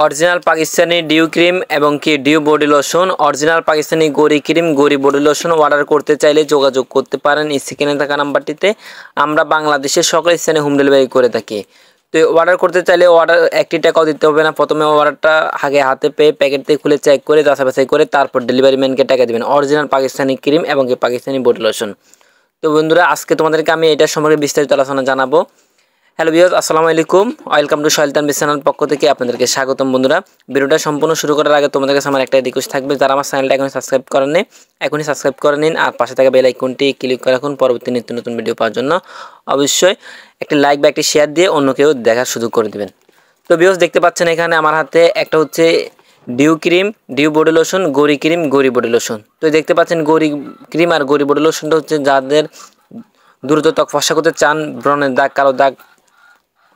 Original Pakistani due cream এবং কি dew body lotion, original Pakistani Gori cream, Gori body lotion order করতে চাইলে যোগাযোগ করতে পারেন স্ক্রিনে থাকা নাম্বারটিতে। আমরা বাংলাদেশের সকল স্থানে হোম ডেলিভারি করে থাকি। তো অর্ডার করতে চাইলে অর্ডার 1 টাকাও দিতে হবে না। প্রথমে অর্ডারটা আগে হাতে পেয়ে প্যাকেট থেকে খুলে চেক করে যাচাই করে তারপর ডেলিভারি ম্যানকে টাকা দেবেন। অরিজিনাল পাকিস্তানি ক্রিম এবং কি পাকিস্তানি বডি লোশন। তো বন্ধুরা, আজকে তোমাদেরকে আমি এটা সম্পর্কে বিস্তারিত আলোচনা জানাবো। হ্যালো ভিউয়ার্স, আসসালামু আলাইকুম। Welcome to Sohel Tanvir channel পক্ষ থেকে আপনাদেরকে স্বাগতম। বন্ধুরা, ভিডিওটা সম্পূর্ণ শুরু করার আগে তোমাদের কাছে আমার একটা রিকোয়েস্ট থাকবে, যারা আমার চ্যানেলটা এখনই সাবস্ক্রাইব করেন নি এখনই সাবস্ক্রাইব করে নিন, আর পাশে থাকা বেল আইকনটি ক্লিক করে রাখুন পরবর্তী নিত্য নতুন ভিডিও পাওয়ার জন্য। অবশ্যই একটি লাইক বা একটি শেয়ার দিয়ে অন্য কেউ দেখার সুযোগ করে দেবেন। তো ভিউয়ার্স, দেখতে পাচ্ছেন এখানে আমার হাতে একটা হচ্ছে dew cream, dew body lotion, Gori cream, Gori body lotion. তো দেখতে পাচ্ছেন গরি ক্রিম আর গরি বডি লোশনটা হচ্ছে যাদের দ্রুত ত্বক ফর্সা করতে চান, ব্রণের দাগ, কালো দাগ,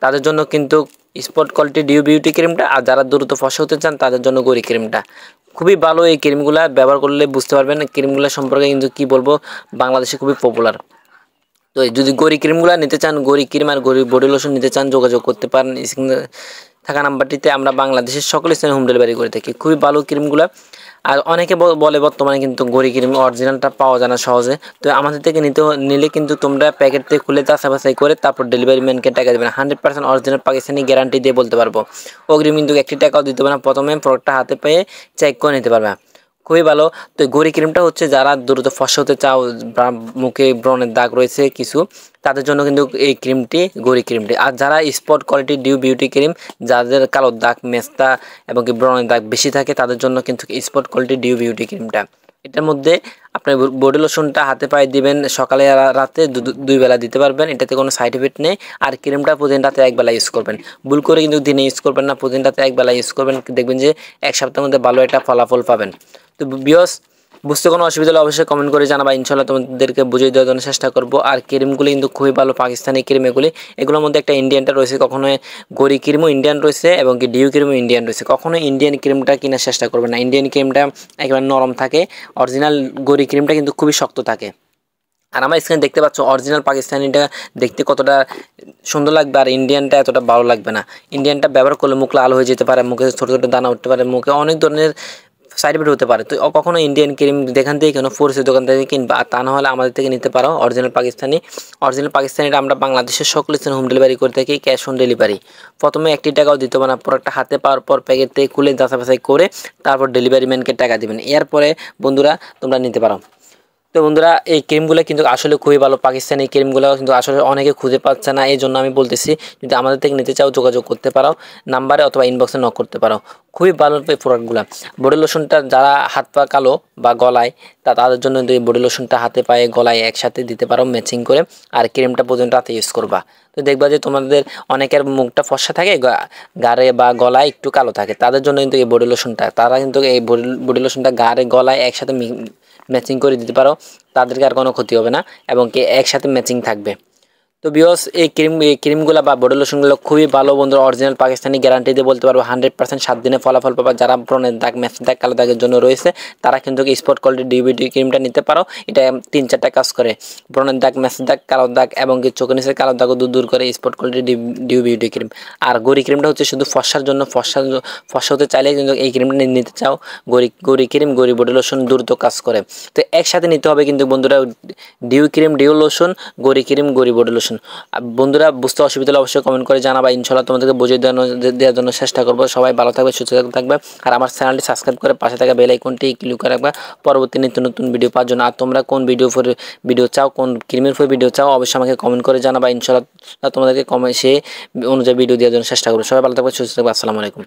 তাদের জন্য কিন্তু স্পট কোয়ালিটি ডিউ বিউটি ক্রিমটা, আর যারা দ্রুত ফর্সা হতে চান তাদের জন্য গরি ক্রিমটা খুবই ভালো। এই ক্রিমগুলো ব্যবহার করলে বুঝতে পারবেন ক্রিমগুলো সম্পর্কে কিন্তু কি বলবো, বাংলাদেশে খুবই পপুলার। তো যদি গরি ক্রিমগুলো নিতে চান, গরি ক্রিম আর গরি বডি লোশন নিতে চান, যোগাযোগ করতে পারেন স্ক্রিনে থাকা নাম্বারটিতে। আমরা বাংলাদেশের সকল স্থানে হোম ডেলিভারি করে থাকি। খুবই ভালো ক্রিমগুলো। আর অনেকে বলে বর্তমানে কিন্তু গরি ক্রিম অরিজিনালটা পাওয়া যায় না সহজে। তো আমাদের থেকে নিলে কিন্তু তোমরা প্যাকেট থেকে খুলে যাচাই করে তারপর ডেলিভারি ম্যানকে টাকা দেবেন। 100% অরিজিনাল পাকিস্তানি গ্যারান্টি দিয়ে বলতে পারবো। অগ্রিম কিন্তু 1 টাকাও দিতে হবে না। প্রথমে প্রোডাক্টটা হাতে পেয়ে চেক করে নিতে পারবে। খুবই ভালো। তো গরি ক্রিমটা হচ্ছে যারা দ্রুত ফর্সা হতে চাও, মুখে ব্রণের দাগ রয়েছে কিছু, তাদের জন্য কিন্তু এই ক্রিমটি, গরি ক্রিমটি। আর যারা spot quality dew beauty cream, যাদের কালো দাগ, মেস্তা এবং কি ব্রণের দাগ বেশি থাকে, তাদের জন্য কিন্তু স্পট কোয়ালিটি ডিউ বিউটি ক্রিমটা। এটার মধ্যে আপনার বডি লোশনটা হাতে পায়ে দিবেন, সকালে আর রাতে দুই বেলা দিতে পারবেন। এটাতে কোনো সাইড এফেক্ট নেই। আর ক্রিমটা প্রতিদিন রাতে 1 বেলা ইউজ করবেন। ভুল করে কিন্তু দিনে ইউজ করবেন না, প্রতিদিন রাতে 1 বেলা ইউজ করবেন। দেখবেন যে 1 সপ্তাহের মধ্যে ভালো একটা ফলাফল পাবেন। তো ভিউয়ার্স, বুঝতে কোনো অসুবিধা হলে অবশ্যই কমেন্ট করে জানাবা, ইনশাল্লাহ তোমাদেরকে বুঝিয়ে দেওয়ার জন্য চেষ্টা করবো। আর ক্রিমগুলি কিন্তু খুবই ভালো পাকিস্তানি ক্রিম এগুলি। এগুলোর মধ্যে একটা ইন্ডিয়ানটা রয়েছে, কখনো গরি ক্রিমও ইন্ডিয়ান রয়েছে এবং কি ডিউ ক্রিমও ইন্ডিয়ান রয়েছে। কখনো ইন্ডিয়ান ক্রিমটা কেনার চেষ্টা করবে না। ইন্ডিয়ান ক্রিমটা একেবারে নরম থাকে, অরিজিনাল গরি ক্রিমটা কিন্তু খুবই শক্ত থাকে। আর আমার স্ক্রিনে দেখতে পাচ্ছ অরিজিনাল পাকিস্তানিটা দেখতে কতটা সুন্দর লাগবে, আর ইন্ডিয়ানটা এতটা ভালো লাগবে না। ইন্ডিয়ানটা ব্যবহার করলে মুখ লাল হয়ে যেতে পারে, মুখে ছোটো ছোটো দানা উঠতে পারে, মুখে অনেক ধরনের সাইড এফেক্ট হতে পারে। তো কখনো ইন্ডিয়ান ক্রিম যেখান থেকে কেন, ফোর্সের দোকান থেকে কিনবা, আর তা না হলে আমাদের থেকে নিতে পারো অরিজিনাল পাকিস্তানি। অরিজিনাল পাকিস্তানিটা আমরা বাংলাদেশের সকল স্থানে হোম ডেলিভারি করে থাকি, ক্যাশ অন ডেলিভারি। প্রথমে 1 টাকাও দিতে হবে না। প্রোডাক্টটা হাতে পাওয়ার পর প্যাকেট থেকে খুলে যাচাই করে তারপর ডেলিভারি ম্যানকে টাকা দেবেন। এরপরে বন্ধুরা তোমরা নিতে পারো। তো বন্ধুরা, এই ক্রিমগুলো কিন্তু আসলে খুবই ভালো। পাকিস্তানি ক্রিমগুলো কিন্তু আসলে অনেকে খুঁজে পাচ্ছে না, এই জন্য আমি বলতেছি যদি আমাদের থেকে নিতে চাও যোগাযোগ করতে পারো নাম্বারে অথবা ইনবক্সে নক করতে পারো। খুবই ভালো এই প্রোডাক্টগুলো। বডি লোশনটা যারা হাত পা কালো বা গলায়, তাদের জন্য এই বডি লোশনটা হাতে পায়ে গলায় একসাথে দিতে পারো ম্যাচিং করে। আর ক্রিমটা পর্যন্ত রাতে ইউজ করবা। তো দেখবা যে তোমাদের অনেকের মুখটা ফর্সা থাকে, গাড়ে বা গলায় একটু কালো থাকে, তাদের জন্য কিন্তু এই বডি লোশনটা, তারা কিন্তু এই বডি লোশনটা গাড়ে গলায় একসাথে ম্যাচিং করে দিতে পারো। তাদেরকে আর কোনো ক্ষতি হবে না এবং কি একসাথে ম্যাচিং থাকবে। তো ভিউয়ার্স, এই ক্রিমগুলো বা বডি লোশনগুলো খুবই ভালো বন্ধুরা। অরিজিনাল পাকিস্তানি গ্যারান্টি দিয়ে বলতে পারবো 100% 7 দিনে ফলাফল পাবা। যারা ব্রণের দাগ, মেস্তা দাগ, কালো দাগের জন্য রয়েছে, তারা কিন্তু স্পট কোয়ালিটি ডিউবিউটি ক্রিমটা নিতে পারো। এটা 3-4টা কাজ করে, ব্রণের দাগ, মেস্তা দাগ, কালো দাগ এবং কি চোখের নিচের কালো দাগও দূর করে স্পট কোয়ালিটি ডিউবিউটি ক্রিম। আর গরি ক্রিমটা হচ্ছে শুধু ফর্সার জন্য, ফর্সা হতে চাইলে কিন্তু এই ক্রিমটা নিতে চাও। গরি ক্রিম, গরি বডি লোশন দ্রুত কাজ করে। তো একসাথে নিতে হবে কিন্তু বন্ধুরা, due cream, due lotion, Gori cream, Gori body lotion. বন্ধুরা, বুঝতে অসুবিধা হলে অবশ্যই কমেন্ট করে জানাবা, ইনশাল্লাহ তোমাদেরকে বুঝিয়ে দেওয়ার জন্য চেষ্টা করবো। সবাই ভালো থাকবে, সুস্থ থাকবে। আর আমার চ্যানেলটি সাবস্ক্রাইব করে পাশে থাকা বেল আইকনটি ক্লিক করে রাখবা পরবর্তী নিত্য নতুন ভিডিও পাওয়ার জন্য। আর তোমরা কোন ভিডিও চাও, কোন ক্রিমের উপর ভিডিও চাও, অবশ্যই আমাকে কমেন্ট করে জানাবা। ইনশাল্লাহ তোমাদেরকে সেই অনুযায়ী ভিডিও দেওয়ার জন্য চেষ্টা করবো। সবাই ভালো থাকবে, সুস্থ থাকবে। আসসালামু আলাইকুম।